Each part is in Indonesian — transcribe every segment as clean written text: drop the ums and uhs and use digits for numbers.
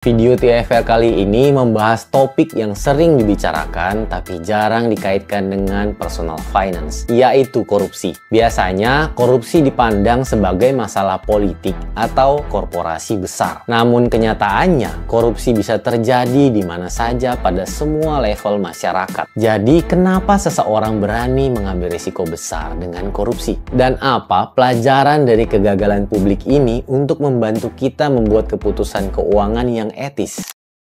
Video TFR kali ini membahas topik yang sering dibicarakan tapi jarang dikaitkan dengan personal finance, yaitu korupsi. Biasanya, korupsi dipandang sebagai masalah politik atau korporasi besar. Namun kenyataannya, korupsi bisa terjadi di mana saja pada semua level masyarakat. Jadi, kenapa seseorang berani mengambil risiko besar dengan korupsi? Dan apa pelajaran dari kegagalan publik ini untuk membantu kita membuat keputusan keuangan yang etis?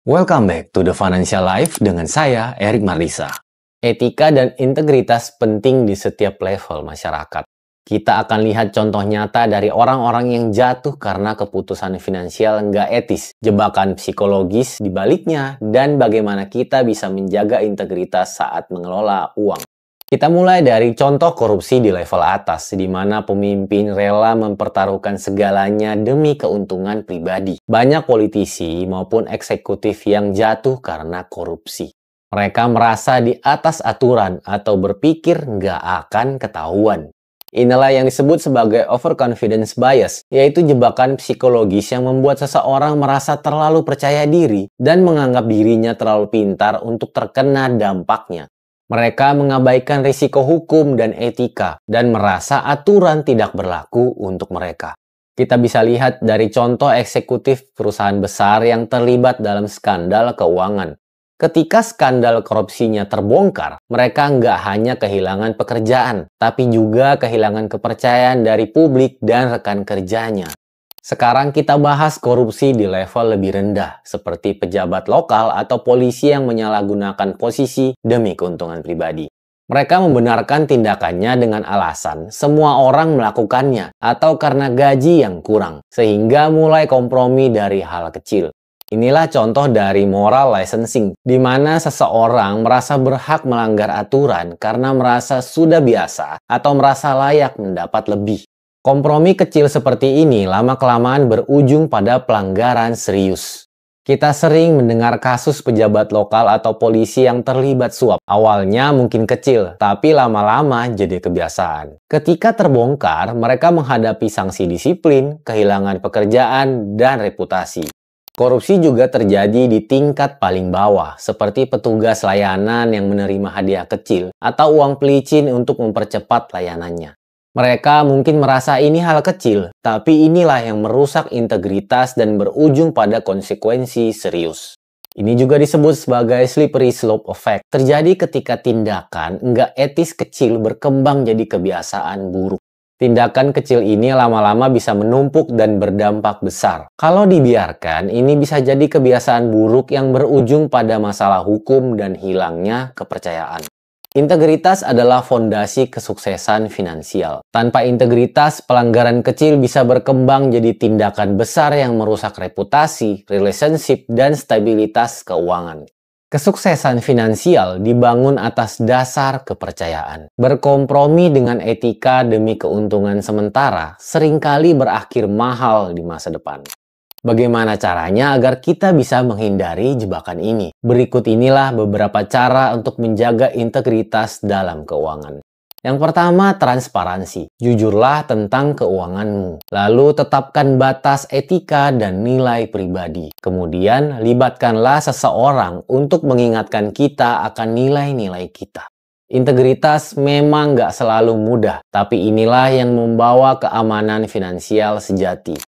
Welcome back to the Financial Life dengan saya, Erik Marlisa. Etika dan integritas penting di setiap level masyarakat. Kita akan lihat contoh nyata dari orang-orang yang jatuh karena keputusan finansial nggak etis, jebakan psikologis di baliknya, dan bagaimana kita bisa menjaga integritas saat mengelola uang. Kita mulai dari contoh korupsi di level atas, di mana pemimpin rela mempertaruhkan segalanya demi keuntungan pribadi. Banyak politisi maupun eksekutif yang jatuh karena korupsi. Mereka merasa di atas aturan atau berpikir nggak akan ketahuan. Inilah yang disebut sebagai overconfidence bias, yaitu jebakan psikologis yang membuat seseorang merasa terlalu percaya diri dan menganggap dirinya terlalu pintar untuk terkena dampaknya. Mereka mengabaikan risiko hukum dan etika dan merasa aturan tidak berlaku untuk mereka. Kita bisa lihat dari contoh eksekutif perusahaan besar yang terlibat dalam skandal keuangan. Ketika skandal korupsinya terbongkar, mereka nggak hanya kehilangan pekerjaan, tapi juga kehilangan kepercayaan dari publik dan rekan kerjanya. Sekarang kita bahas korupsi di level lebih rendah, seperti pejabat lokal atau polisi yang menyalahgunakan posisi demi keuntungan pribadi. Mereka membenarkan tindakannya dengan alasan semua orang melakukannya atau karena gaji yang kurang, sehingga mulai kompromi dari hal kecil. Inilah contoh dari moral licensing, di mana seseorang merasa berhak melanggar aturan karena merasa sudah biasa atau merasa layak mendapat lebih. Kompromi kecil seperti ini lama-kelamaan berujung pada pelanggaran serius. Kita sering mendengar kasus pejabat lokal atau polisi yang terlibat suap. Awalnya mungkin kecil, tapi lama-lama jadi kebiasaan. Ketika terbongkar, mereka menghadapi sanksi disiplin, kehilangan pekerjaan, dan reputasi. Korupsi juga terjadi di tingkat paling bawah, seperti petugas layanan yang menerima hadiah kecil atau uang pelicin untuk mempercepat layanannya. Mereka mungkin merasa ini hal kecil, tapi inilah yang merusak integritas dan berujung pada konsekuensi serius. Ini juga disebut sebagai slippery slope effect. Terjadi ketika tindakan nggak etis kecil berkembang jadi kebiasaan buruk. Tindakan kecil ini lama-lama bisa menumpuk dan berdampak besar. Kalau dibiarkan, ini bisa jadi kebiasaan buruk yang berujung pada masalah hukum dan hilangnya kepercayaan. Integritas adalah fondasi kesuksesan finansial. Tanpa integritas, pelanggaran kecil bisa berkembang jadi tindakan besar yang merusak reputasi, relationship, dan stabilitas keuangan. Kesuksesan finansial dibangun atas dasar kepercayaan. Berkompromi dengan etika demi keuntungan sementara seringkali berakhir mahal di masa depan. Bagaimana caranya agar kita bisa menghindari jebakan ini? Berikut inilah beberapa cara untuk menjaga integritas dalam keuangan. Yang pertama, transparansi. Jujurlah tentang keuanganmu. Lalu tetapkan batas etika dan nilai pribadi. Kemudian, libatkanlah seseorang untuk mengingatkan kita akan nilai-nilai kita. Integritas memang nggak selalu mudah, tapi inilah yang membawa keamanan finansial sejati.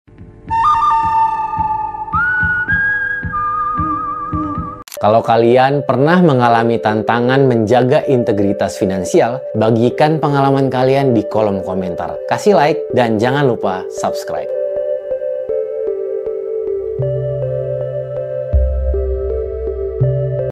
Kalau kalian pernah mengalami tantangan menjaga integritas finansial, bagikan pengalaman kalian di kolom komentar. Kasih like dan jangan lupa subscribe.